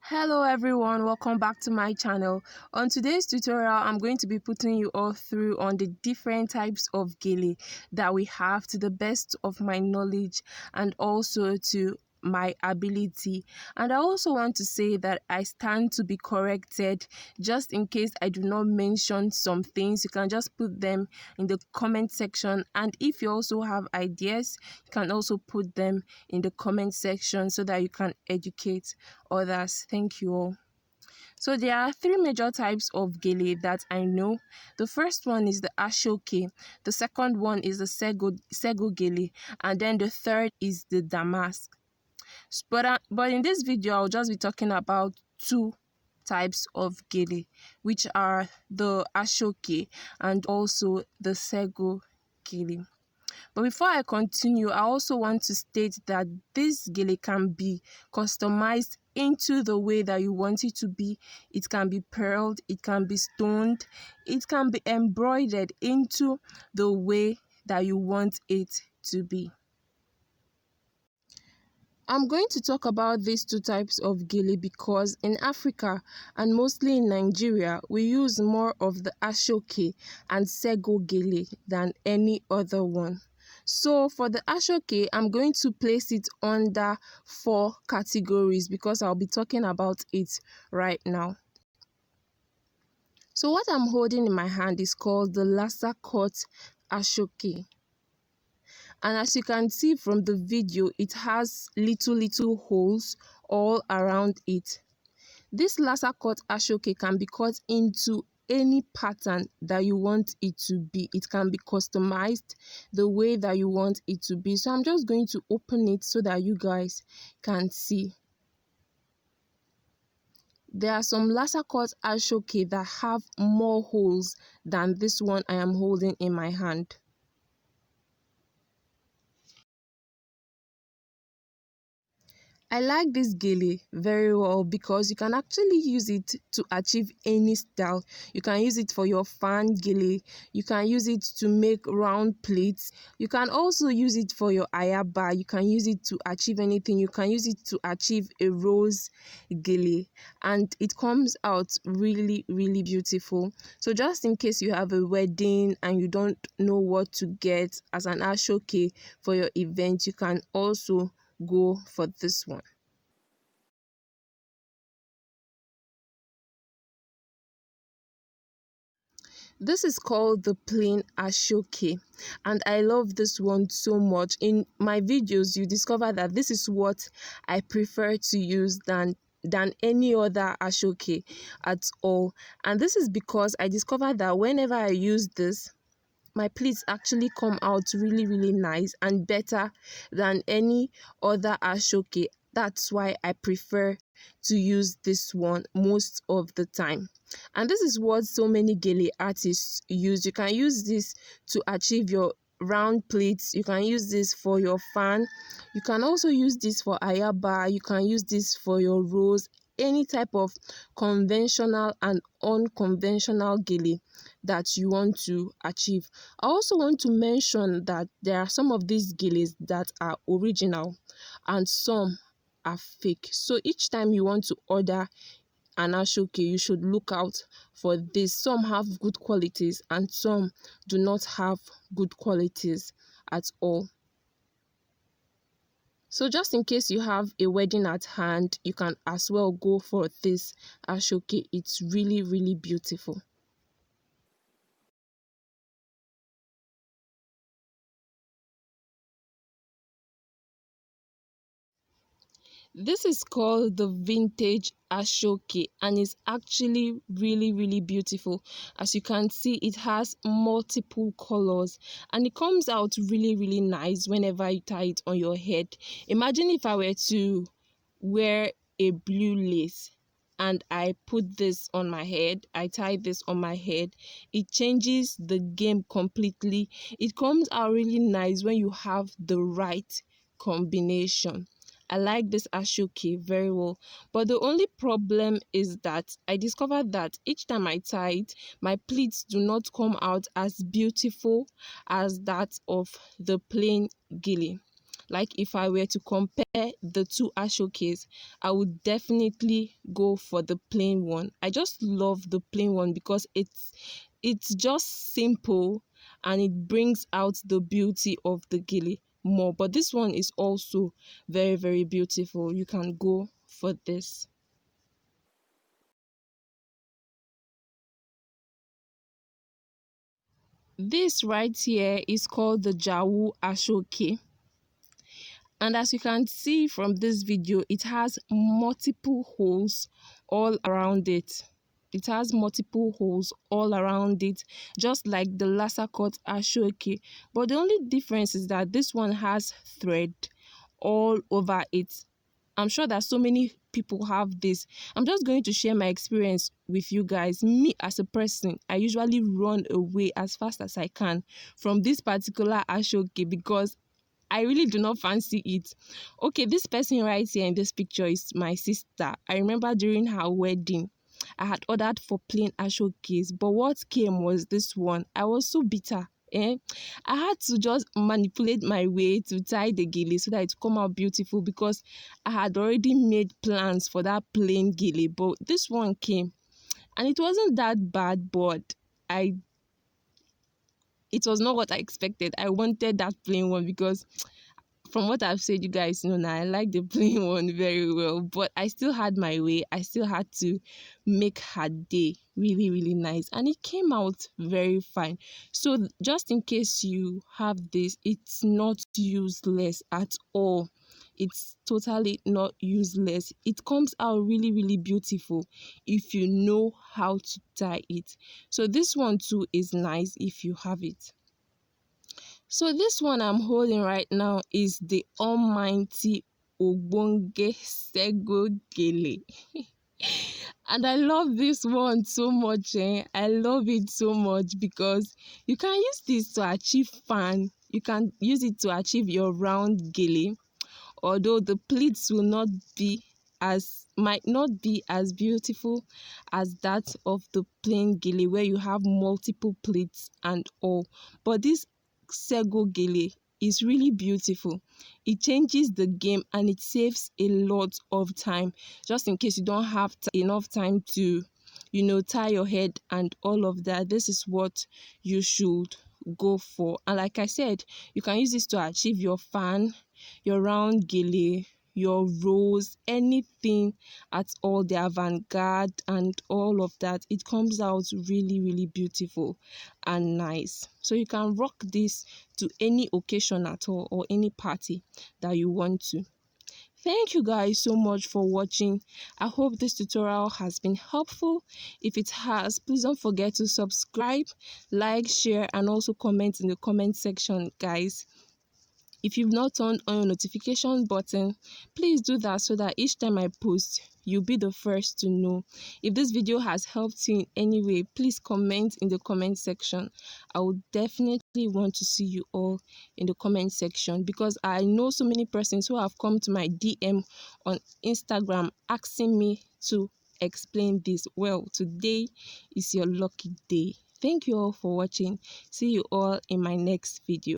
Hello everyone, welcome back to my channel. On today's tutorial, I'm going to be putting you all through on the different types of gele that we have to the best of my knowledge and also to my ability. And I also want to say that I stand to be corrected just in case I do not mention some things. You can just put them in the comment section, and if you also have ideas, you can also put them in the comment section so that you can educate others. Thank you all. So there are three major types of gele that I know. The first one is the aso'oke, the second one is the sego gele, and then the third is the damask. But in this video, I'll just be talking about two types of gele, which are the aso'oke and also the sego gele. But before I continue, I also want to state that this gele can be customized into the way that you want it to be. It can be pearled, it can be stoned, it can be embroidered into the way that you want it to be. I'm going to talk about these two types of gele because in Africa and mostly in Nigeria, we use more of the aso'oke and sego gele than any other one. So for the aso'oke, I'm going to place it under 4 categories because I'll be talking about it right now. So what I'm holding in my hand is called the Lasso Cut Ashoka. And as you can see from the video, it has little holes all around it. This Lasso Cut Ashoka can be cut into any pattern that you want it to be. It can be customized the way that you want it to be. So I'm just going to open it so that you guys can see. There are some Lasso Cut Ashoka that have more holes than this one I am holding in my hand. I like this gele very well because you can actually use it to achieve any style. You can use it for your fan gele, you can use it to make round plates, you can also use it for your ayaba, you can use it to achieve anything, you can use it to achieve a rose gele, and it comes out really beautiful. So just in case you have a wedding and you don't know what to get as an aso'oke for your event, you can also go for this one. This is called the plain aso'oke, and I love this one so much. In my videos, you discover that this is what I prefer to use than any other aso'oke at all. And this is because I discovered that whenever I use this, my pleats actually come out really nice and better than any other aso'oke. That's why I prefer to use this one most of the time. And this is what so many gele artists use. You can use this to achieve your round plates, you can use this for your fan, you can also use this for ayaba, you can use this for your rose, any type of conventional and unconventional gele that you want to achieve. I also want to mention that there are some of these geles that are original and some are fake. So each time you want to order an aso'oke, you should look out for this. Some have good qualities and some do not have good qualities at all. So just in case you have a wedding at hand, you can as well go for this aso'oke. It's really beautiful. This is called the vintage aso'oke and it's actually really beautiful. As you can see, it has multiple colors and it comes out really nice whenever you tie it on your head. Imagine if I were to wear a blue lace and I put this on my head, I tie this on my head, it changes the game completely. It comes out really nice when you have the right combination. I like this aso'oke very well, but the only problem is that I discovered that each time I tie it, my pleats do not come out as beautiful as that of the plain gele. Like if I were to compare the two ashokes, I would definitely go for the plain one. I just love the plain one because it's just simple and it brings out the beauty of the gele more. But this one is also very, very beautiful. You can go for this. This right here is called the Jawu Ashoka. And as you can see from this video, it has multiple holes all around it. It has multiple holes all around it, just like the Lasso Cut Ashoka. But the only difference is that this one has thread all over it. I'm sure that so many people have this. I'm just going to share my experience with you guys. Me as a person, I usually run away as fast as I can from this particular Ashoka because I really do not fancy it. Okay, this person right here in this picture is my sister. I remember during her wedding, I had ordered for plain ashokes, but what came was this one. I was so bitter. I had to just manipulate my way to tie the gele so that it come out beautiful because I had already made plans for that plain gele. But this one came and it wasn't that bad, but I it was not what I expected. I wanted that plain one because from what I've said, you guys know now, I like the plain one very well, but I still had my way. I still had to make her day really, really nice, and it came out very fine. So, just in case you have this, it's not useless at all. It's totally not useless. It comes out really, really beautiful if you know how to tie it. So, this one too is nice if you have it. So this one I'm holding right now is the almighty Ogbonge Sego Gele. And I love this one so much. I love it so much because you can use this to achieve fun. You can use it to achieve your round gele, although the pleats will not be as might not be as beautiful as that of the plain gele where you have multiple pleats and all, but this sego gele is really beautiful. It changes the game and it saves a lot of time, just in case you don't have enough time to tie your head and all of that. This is what you should go for. And like I said, you can use this to achieve your fan, your round gele, your rose, anything at all, the avant-garde and all of that. It comes out really, really beautiful and nice. So you can rock this to any occasion at all or any party that you want to. Thank you guys so much for watching. I hope this tutorial has been helpful. If it has, please don't forget to subscribe, like, share, and also comment in the comment section, guys. If you've not turned on your notification button, please do that so that each time I post, you'll be the first to know. If this video has helped you in any way, please comment in the comment section. I would definitely want to see you all in the comment section because I know so many persons who have come to my DM on Instagram asking me to explain this. Well, today is your lucky day. Thank you all for watching. See you all in my next video.